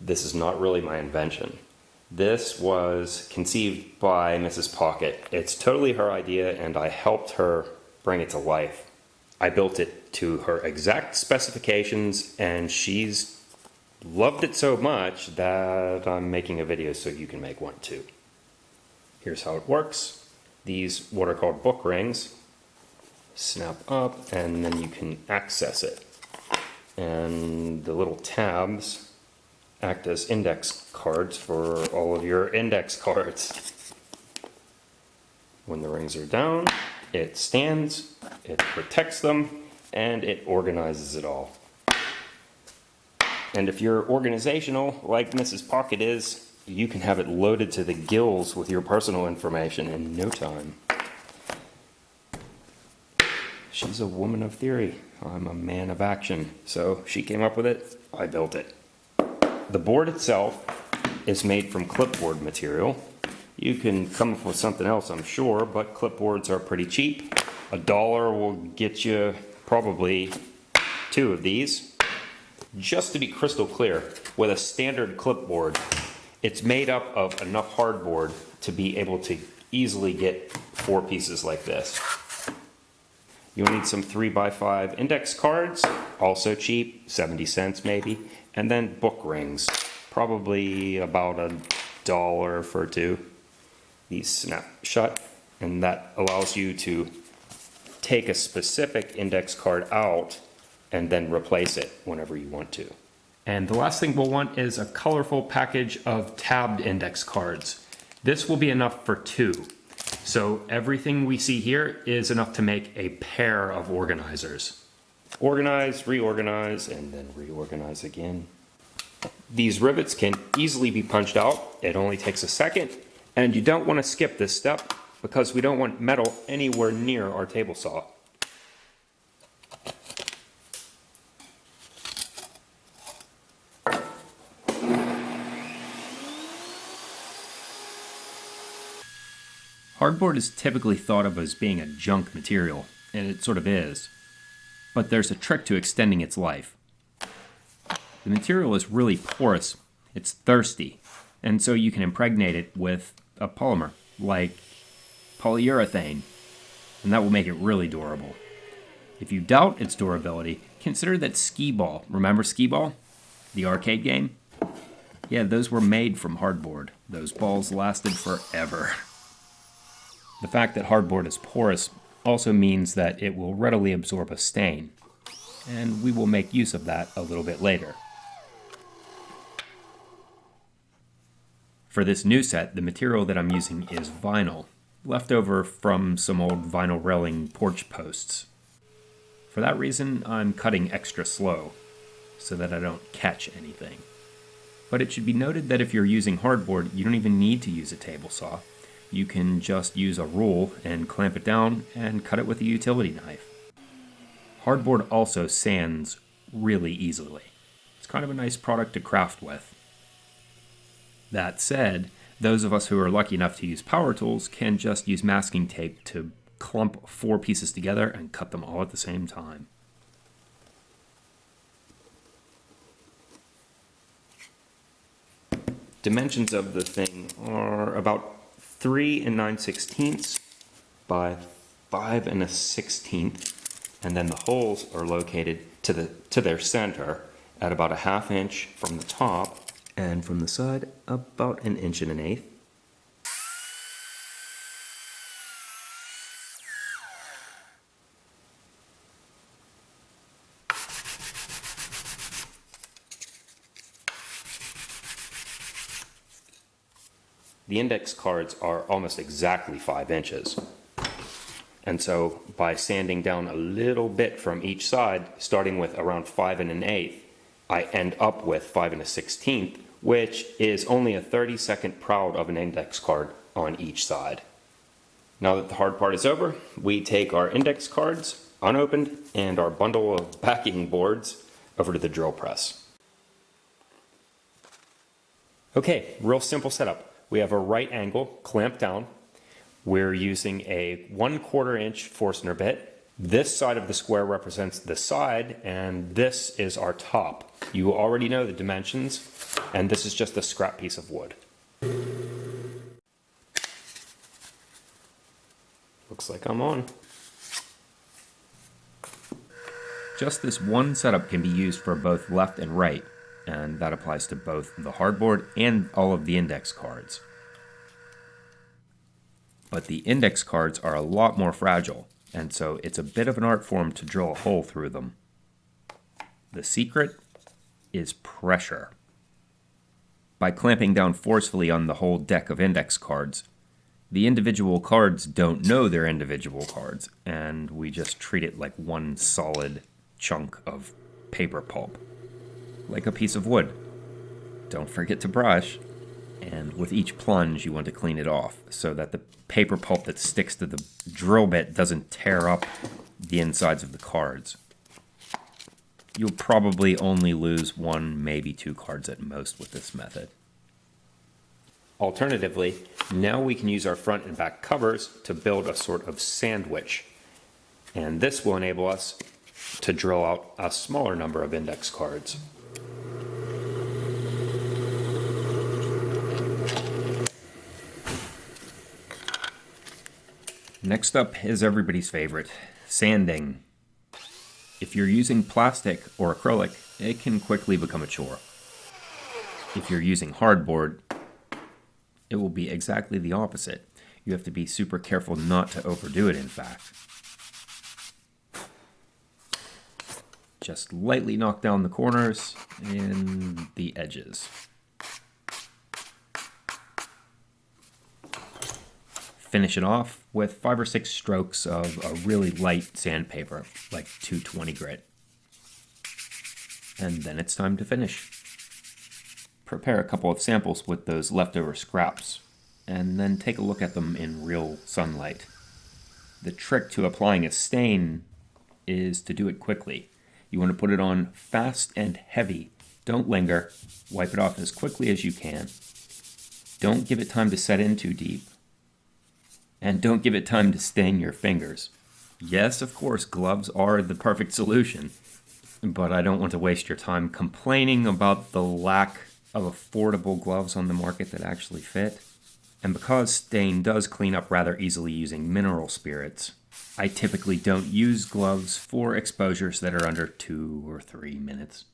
This is not really my invention. This was conceived by Mrs. Pocket. It's totally her idea, and I helped her bring it to life. I built it to her exact specifications, and she's loved it so much that I'm making a video so you can make one too. Here's how it works. These, what are called book rings, snap up, and then you can access it. And the little tabs act as index cards for all of your index cards. When the rings are down, it stands, it protects them, and it organizes it all. And if you're organizational, like Mrs. Pocket is, you can have it loaded to the gills with your personal information in no time. She's a woman of theory. I'm a man of action. So she came up with it, I built it. The board itself is made from clipboard material. You can come up with something else, I'm sure, but clipboards are pretty cheap. $1 will get you probably 2 of these. Just to be crystal clear, with a standard clipboard, it's made up of enough hardboard to be able to easily get 4 pieces like this. You'll need some 3x5 index cards, also cheap, 70 cents maybe, and then book rings, probably about $1 for 2. These snap shut, and that allows you to take a specific index card out and then replace it whenever you want to. And the last thing we'll want is a colorful package of tabbed index cards. This will be enough for 2. So everything we see here is enough to make a pair of organizers. Organize, reorganize, and then reorganize again. These rivets can easily be punched out. It only takes a second, and you don't want to skip this step because we don't want metal anywhere near our table saw. Hardboard is typically thought of as being a junk material, and it sort of is. But there's a trick to extending its life. The material is really porous, it's thirsty, and so you can impregnate it with a polymer, like polyurethane, and that will make it really durable. If you doubt its durability, consider that skee-ball. Remember skee-ball? The arcade game? Yeah, those were made from hardboard. Those balls lasted forever. The fact that hardboard is porous also means that it will readily absorb a stain, and we will make use of that a little bit later. For this new set, the material that I'm using is vinyl, left over from some old vinyl railing porch posts. For that reason, I'm cutting extra slow, so that I don't catch anything. But it should be noted that if you're using hardboard, you don't even need to use a table saw. You can just use a rule and clamp it down and cut it with a utility knife. Hardboard also sands really easily. It's kind of a nice product to craft with. That said, those of us who are lucky enough to use power tools can just use masking tape to clump 4 pieces together and cut them all at the same time. Dimensions of the thing are about 3 9/16 by 5 1/16, and then the holes are located to their center at about 1/2 inch from the top, and from the side about 1 1/8 inches. The index cards are almost exactly 5 inches. And so by sanding down a little bit from each side, starting with around 5 1/8, I end up with 5 1/16, which is only a 30-second proud of an index card on each side. Now that the hard part is over, we take our index cards, unopened, and our bundle of backing boards over to the drill press. Okay, real simple setup. We have a right angle clamped down. We're using a 1/4 inch Forstner bit. This side of the square represents the side, and this is our top. You already know the dimensions. And this is just a scrap piece of wood. Looks like I'm on. Just this one setup can be used for both left and right, and that applies to both the hardboard and all of the index cards. But the index cards are a lot more fragile, and so it's a bit of an art form to drill a hole through them. The secret is pressure. By clamping down forcefully on the whole deck of index cards, the individual cards don't know they're individual cards, and we just treat it like one solid chunk of paper pulp, like a piece of wood. Don't forget to brush, and with each plunge you want to clean it off so that the paper pulp that sticks to the drill bit doesn't tear up the insides of the cards. You'll probably only lose 1, maybe 2 cards at most with this method. Alternatively, now we can use our front and back covers to build a sort of sandwich, and this will enable us to drill out a smaller number of index cards. Next up is everybody's favorite, sanding. If you're using plastic or acrylic, it can quickly become a chore. If you're using hardboard, it will be exactly the opposite. You have to be super careful not to overdo it, in fact. Just lightly knock down the corners and the edges. Finish it off with 5 or 6 strokes of a really light sandpaper, like 220 grit. And then it's time to finish. Prepare a couple of samples with those leftover scraps, and then take a look at them in real sunlight. The trick to applying a stain is to do it quickly. You want to put it on fast and heavy. Don't linger. Wipe it off as quickly as you can. Don't give it time to set in too deep. And don't give it time to stain your fingers. Yes, of course, gloves are the perfect solution, but I don't want to waste your time complaining about the lack of affordable gloves on the market that actually fit. And because stain does clean up rather easily using mineral spirits, I typically don't use gloves for exposures that are under 2 or 3 minutes.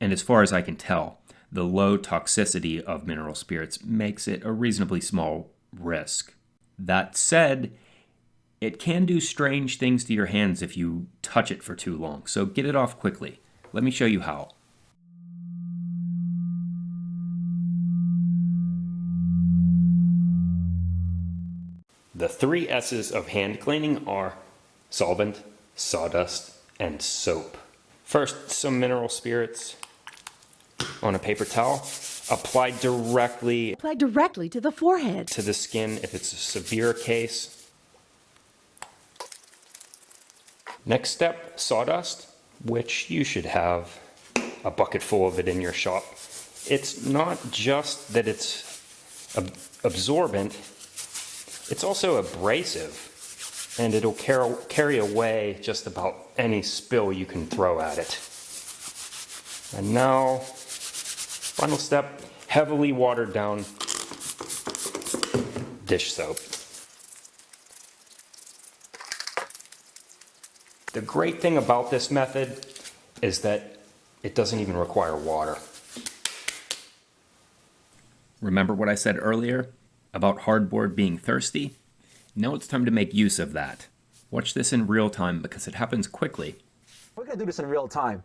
And as far as I can tell, the low toxicity of mineral spirits makes it a reasonably small risk. That said, it can do strange things to your hands if you touch it for too long, so get it off quickly. Let me show you how. The 3 S's of hand cleaning are solvent, sawdust, and soap. First, some mineral spirits on a paper towel. Apply directly to the forehead. to the skin if it's a severe case. Next step, sawdust, which you should have a bucket full of it in your shop. It's not just that it's absorbent, it's also abrasive, and it'll carry away just about any spill you can throw at it. And now, final step, heavily watered down dish soap. The great thing about this method is that it doesn't even require water. Remember what I said earlier about hardboard being thirsty? Now it's time to make use of that. Watch this in real time because it happens quickly. We're going to do this in real time.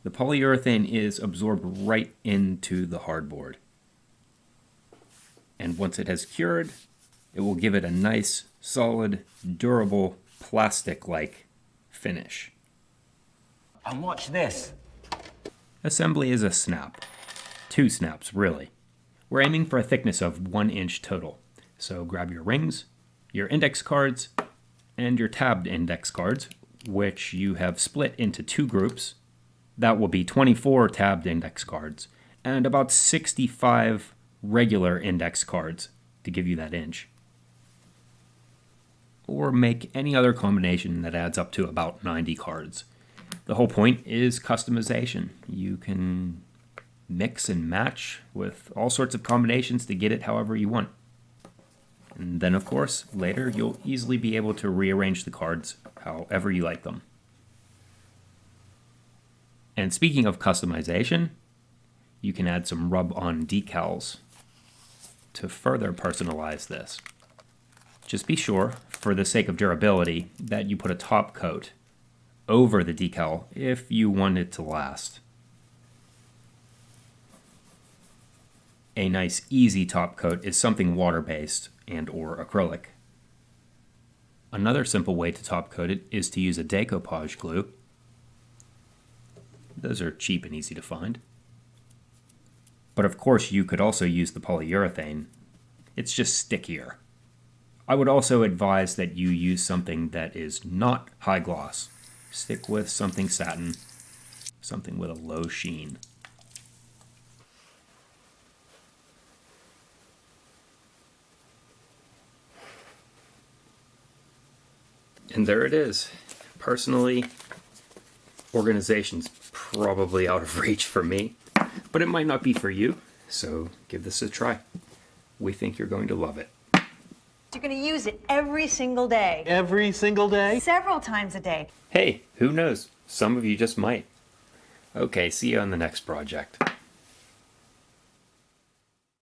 The polyurethane is absorbed right into the hardboard. And once it has cured, it will give it a nice, solid, durable, plastic-like finish. And watch this. Assembly is a snap. 2 snaps, really. We're aiming for a thickness of 1 inch total. So grab your rings, your index cards, and your tabbed index cards, which you have split into 2 groups. That will be 24 tabbed index cards, and about 65 regular index cards to give you that inch. Or make any other combination that adds up to about 90 cards. The whole point is customization. You can mix and match with all sorts of combinations to get it however you want. And then, of course, later you'll easily be able to rearrange the cards however you like them. And speaking of customization, you can add some rub-on decals to further personalize this. Just be sure, for the sake of durability, that you put a top coat over the decal if you want it to last. A nice easy top coat is something water-based and or acrylic. Another simple way to top coat it is to use a decoupage glue. Those are cheap and easy to find. But of course you could also use the polyurethane. It's just stickier. I would also advise that you use something that is not high gloss. Stick with something satin, something with a low sheen. And there it is. Personally, organization's probably out of reach for me, but it might not be for you, so give this a try. We think you're going to love it. You're going to use it every single day. Every single day? Several times a day. Hey, who knows? Some of you just might. Okay, see you on the next project.